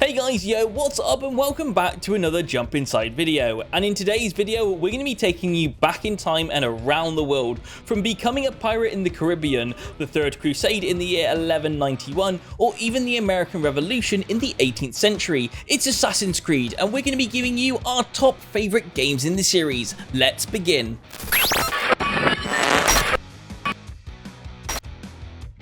Hey guys, yo, what's up and welcome back to another Jump Inside video. And in today's video, we're going to be taking you back in time and around the world, from becoming a pirate in the Caribbean, the Third Crusade in the year 1191, or even the American Revolution in the 18th century. It's Assassin's Creed, and we're going to be giving you our top favorite games in the series. Let's begin.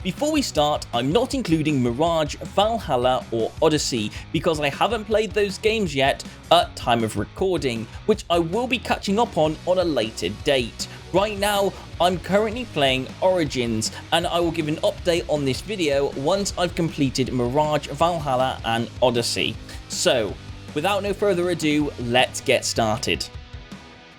Before we start, I'm not including Mirage, Valhalla or Odyssey because I haven't played those games yet at time of recording, which I will be catching up on a later date. Right now, I'm currently playing Origins, and I will give an update on this video once I've completed Mirage, Valhalla and Odyssey. So, without no further ado, let's get started.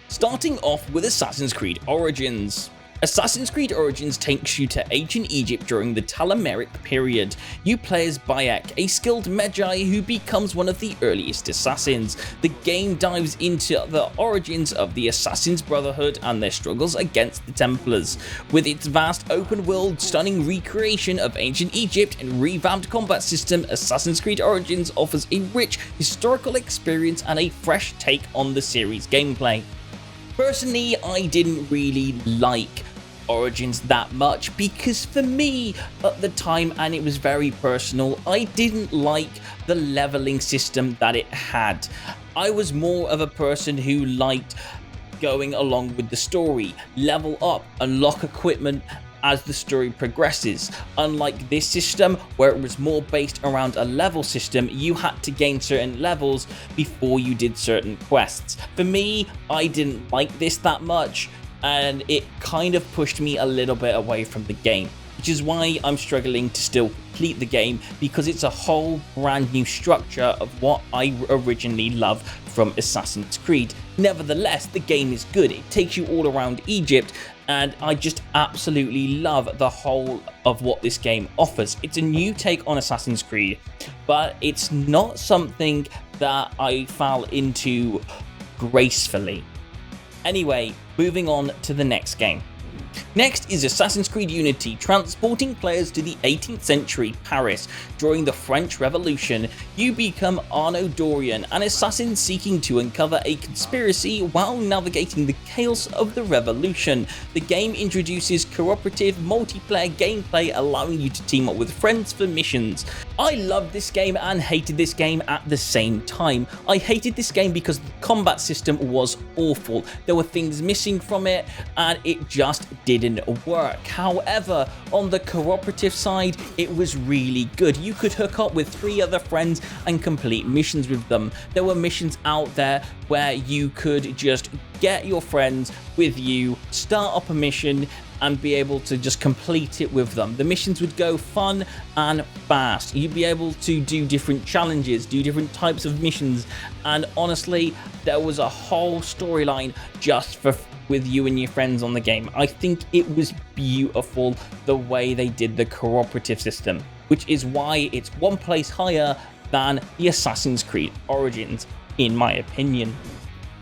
Starting off with Assassin's Creed Origins. Assassin's Creed Origins takes you to ancient Egypt during the Ptolemaic period. You play as Bayek, a skilled Magi who becomes one of the earliest assassins. The game dives into the origins of the Assassin's Brotherhood and their struggles against the Templars. With its vast open world, stunning recreation of ancient Egypt and revamped combat system, Assassin's Creed Origins offers a rich historical experience and a fresh take on the series gameplay. Personally, I didn't really like Origins that much because for me at the time, and it was very personal, I didn't like the leveling system that it had. I was more of a person who liked going along with the story, level up, unlock equipment as the story progresses. Unlike this system where it was more based around a level system, you had to gain certain levels before you did certain quests. For me, I didn't like this that much, and it kind of pushed me a little bit away from the game, which is why I'm struggling to still complete the game, because it's a whole brand new structure of what I originally loved from Assassin's Creed. Nevertheless, the game is good. It takes you all around Egypt, and I just absolutely love the whole of what this game offers. It's a new take on Assassin's Creed, but it's not something that I fell into gracefully. Anyway, moving on to the next game. Next is Assassin's Creed Unity, transporting players to the 18th century Paris. During the French Revolution, you become Arnaud Dorian, an assassin seeking to uncover a conspiracy while navigating the chaos of the revolution. The game introduces cooperative multiplayer gameplay, allowing you to team up with friends for missions. I loved this game and hated this game at the same time. I hated this game because the combat system was awful. There were things missing from it and it just didn't work. However, on the cooperative side, it was really good. You could hook up with 3 other friends and complete missions with them. There were missions out there where you could just get your friends with you, start up a mission, and be able to just complete it with them. The missions would go fun and fast. You'd be able to do different challenges, do different types of missions, and honestly, there was a whole storyline just with you and your friends on the game. I think it was beautiful the way they did the cooperative system, which is why it's one place higher than the Assassin's Creed Origins, in my opinion.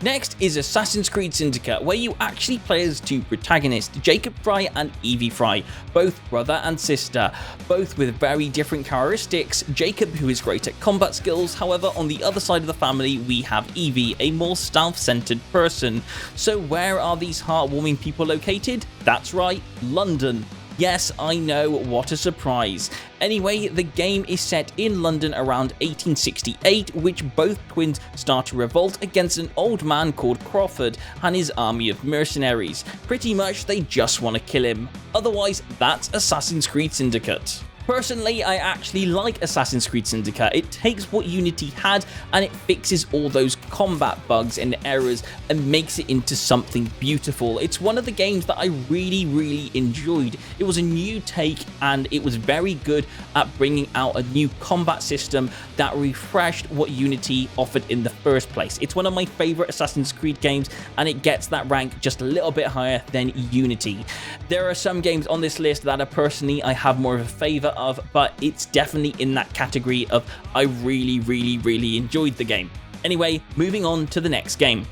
Next is Assassin's Creed Syndicate, where you actually play as 2 protagonists, Jacob Frye and Evie Frye, both brother and sister, both with very different characteristics. Jacob, who is great at combat skills, however on the other side of the family we have Evie, a more stealth-centered person. So where are these heartwarming people located? That's right, London. Yes, I know, what a surprise. Anyway, the game is set in London around 1868, which both twins start to revolt against an old man called Crawford and his army of mercenaries. Pretty much, they just want to kill him. Otherwise, that's Assassin's Creed Syndicate. Personally, I actually like Assassin's Creed Syndicate. It takes what Unity had and it fixes all those combat bugs and errors and makes it into something beautiful. It's one of the games that I really enjoyed. It was a new take and it was very good at bringing out a new combat system that refreshed what Unity offered in the first place. It's one of my favorite Assassin's Creed games and it gets that rank just a little bit higher than Unity. There are some games on this list that I have more of a favor of, but it's definitely in that category of I really enjoyed the game. Anyway, moving on to the next game.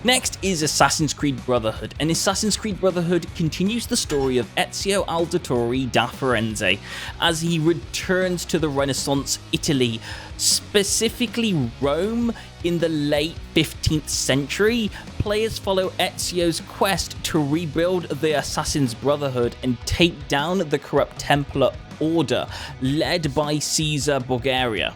Next is Assassin's Creed Brotherhood, and Assassin's Creed Brotherhood continues the story of Ezio Auditore da Firenze as he returns to the Renaissance Italy, specifically Rome in the late 15th century. Players follow Ezio's quest to rebuild the Assassin's Brotherhood and take down the corrupt Templar Order led by Caesar Borgia.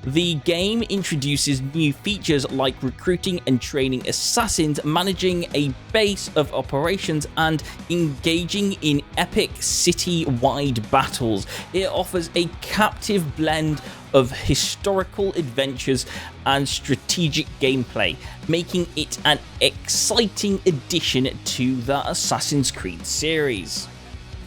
The game introduces new features like recruiting and training assassins, managing a base of operations, and engaging in epic city-wide battles. It offers a captive blend of historical adventures and strategic gameplay, making it an exciting addition to the Assassin's Creed series.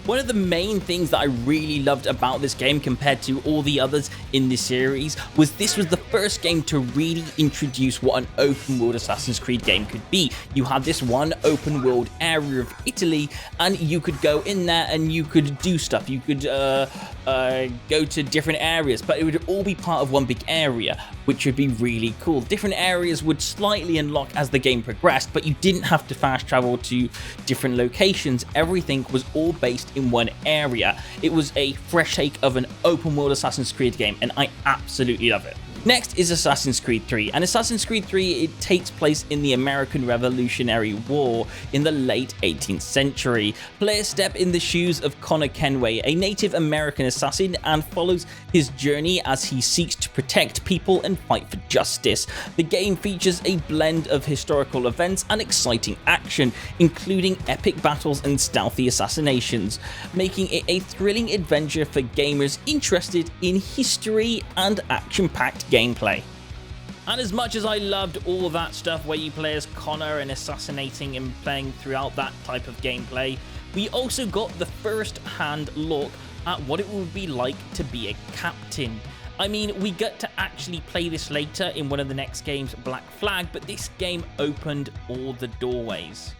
One of the main things that I really loved about this game compared to all the others in this series was this was the first game to really introduce what an open world Assassin's Creed game could be. You had this one open world area of Italy and you could go in there and you could do stuff. You could go to different areas, but it would all be part of one big area, which would be really cool. Different areas would slightly unlock as the game progressed, but you didn't have to fast travel to different locations. Everything was all based in one area. It was a fresh take of an open world Assassin's Creed game, and I absolutely love it. Next is Assassin's Creed 3, and Assassin's Creed 3, it takes place in the American Revolutionary War in the late 18th century. Players step in the shoes of Connor Kenway, a Native American assassin, and follows his journey as he seeks to protect people and fight for justice. The game features a blend of historical events and exciting action, including epic battles and stealthy assassinations, making it a thrilling adventure for gamers interested in history and action-packed gameplay. And as much as I loved all that stuff where you play as Connor and assassinating and playing throughout that type of gameplay, we also got the first-hand look at what it would be like to be a captain. I mean, we get to actually play this later in one of the next games, Black Flag, but this game opened all the doorways.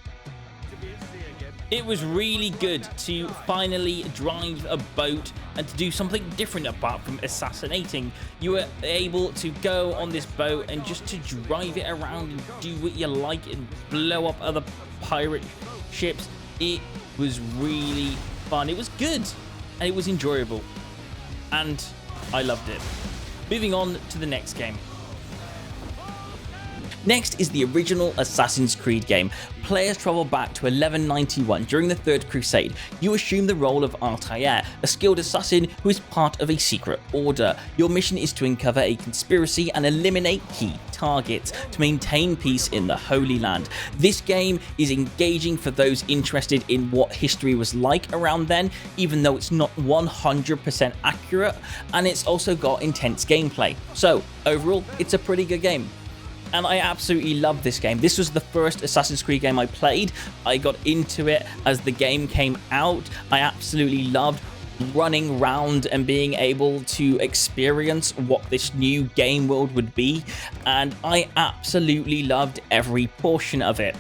It was really good to finally drive a boat and to do something different apart from assassinating. You were able to go on this boat and just to drive it around and do what you like and blow up other pirate ships. It was really fun. It was good and it was enjoyable and I loved it. Moving on to the next game. Next is the original Assassin's Creed game. Players travel back to 1191 during the Third Crusade. You assume the role of Altair, a skilled assassin who is part of a secret order. Your mission is to uncover a conspiracy and eliminate key targets to maintain peace in the Holy Land. This game is engaging for those interested in what history was like around then, even though it's not 100% accurate, and it's also got intense gameplay. So overall, it's a pretty good game. And I absolutely love this game. This was the first Assassin's Creed game I played. I got into it as the game came out. I absolutely loved running around and being able to experience what this new game world would be. And I absolutely loved every portion of it.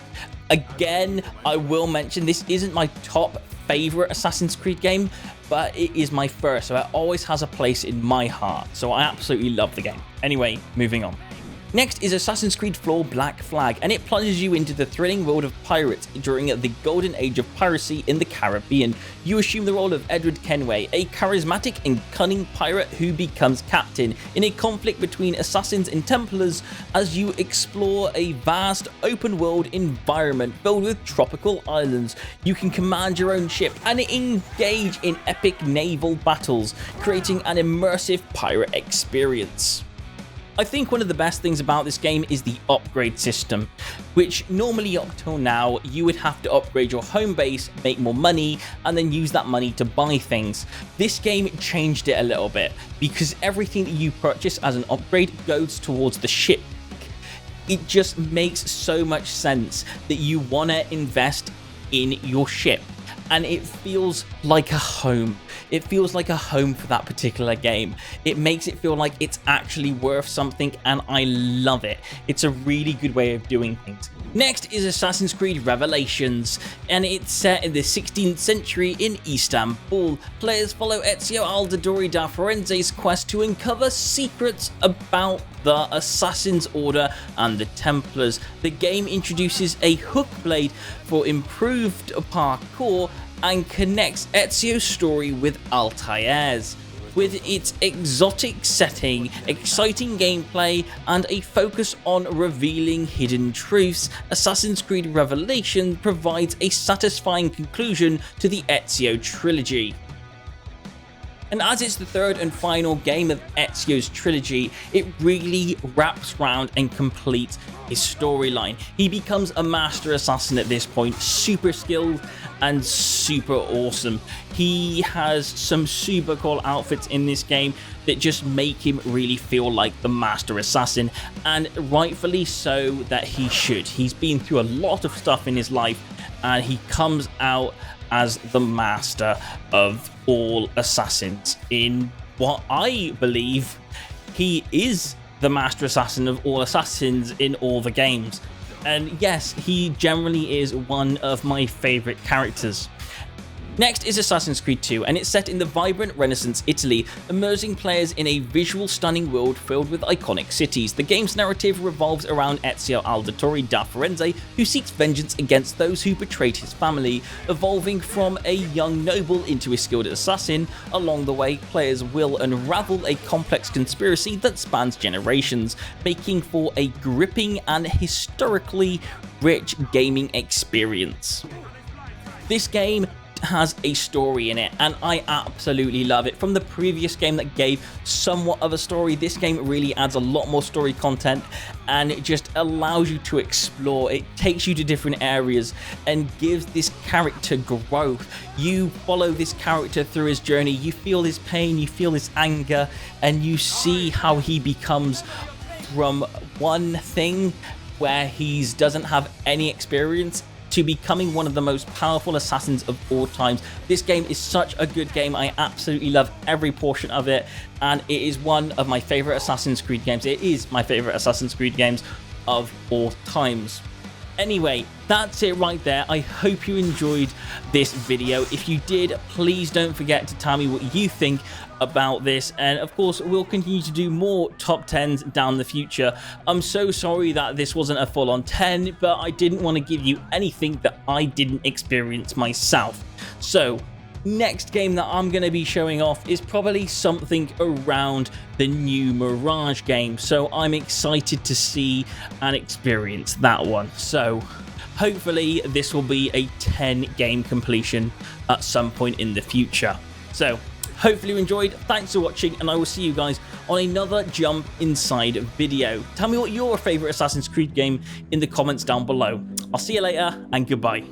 Again, I will mention this isn't my top favorite Assassin's Creed game, but it is my first, so it always has a place in my heart. So I absolutely love the game. Anyway, moving on. Next is Assassin's Creed 4 Black Flag, and it plunges you into the thrilling world of pirates during the golden age of piracy in the Caribbean. You assume the role of Edward Kenway, a charismatic and cunning pirate who becomes captain in a conflict between assassins and Templars as you explore a vast open world environment filled with tropical islands. You can command your own ship and engage in epic naval battles, creating an immersive pirate experience. I think one of the best things about this game is the upgrade system, which normally up till now you would have to upgrade your home base, make more money, and then use that money to buy things. This game changed it a little bit because everything that you purchase as an upgrade goes towards the ship. It just makes so much sense that you want to invest in your ship, and it feels like a home. It feels like a home for that particular game. It makes it feel like it's actually worth something, and I love it. It's a really good way of doing things. Next is Assassin's Creed Revelations, and it's set in the 16th century in Istanbul. Players follow Ezio Auditore da Firenze's quest to uncover secrets about the Assassin's Order and the Templars. The game introduces a hook blade for improved parkour and connects Ezio's story with Altair's. With its exotic setting, exciting gameplay, and a focus on revealing hidden truths, Assassin's Creed Revelation provides a satisfying conclusion to the Ezio trilogy. And as it's the third and final game of Ezio's trilogy, it really wraps around and completes his storyline. He becomes a master assassin at this point, super skilled and super awesome. He has some super cool outfits in this game that just make him really feel like the master assassin, and rightfully so that he should. He's been through a lot of stuff in his life, and he comes out as the master of all assassins. In what I believe, he is the master assassin of all assassins in all the games. And yes, he generally is one of my favorite characters. Next is Assassin's Creed 2, and it's set in the vibrant Renaissance Italy, immersing players in a visual stunning world filled with iconic cities. The game's narrative revolves around Ezio Auditore da Firenze, who seeks vengeance against those who betrayed his family. Evolving from a young noble into a skilled assassin, along the way players will unravel a complex conspiracy that spans generations, making for a gripping and historically rich gaming experience. This game has a story in it, and I absolutely love it. From the previous game that gave somewhat of a story, this game really adds a lot more story content, and it just allows you to explore. It takes you to different areas and gives this character growth. You follow this character through his journey, you feel his pain, you feel his anger, and you see how he becomes from one thing where he doesn't have any experience to becoming one of the most powerful assassins of all times. This game is such a good game. I absolutely love every portion of it, and it is one of my favorite Assassin's Creed games. It is my favorite Assassin's Creed games of all times. Anyway, that's it right there. I hope you enjoyed this video. If you did, please don't forget to tell me what you think about this, and of course we'll continue to do more top 10s down the future. I'm so sorry that this wasn't a full-on 10, but I didn't want to give you anything that I didn't experience myself. So next game that I'm going to be showing off is probably something around the new Mirage game, so I'm excited to see and experience that one. So hopefully this will be a 10 game completion at some point in the future. So hopefully you enjoyed, thanks for watching, and I will see you guys on another Jump Inside video. Tell me what your favourite Assassin's Creed game in the comments down below. I'll see you later, and goodbye.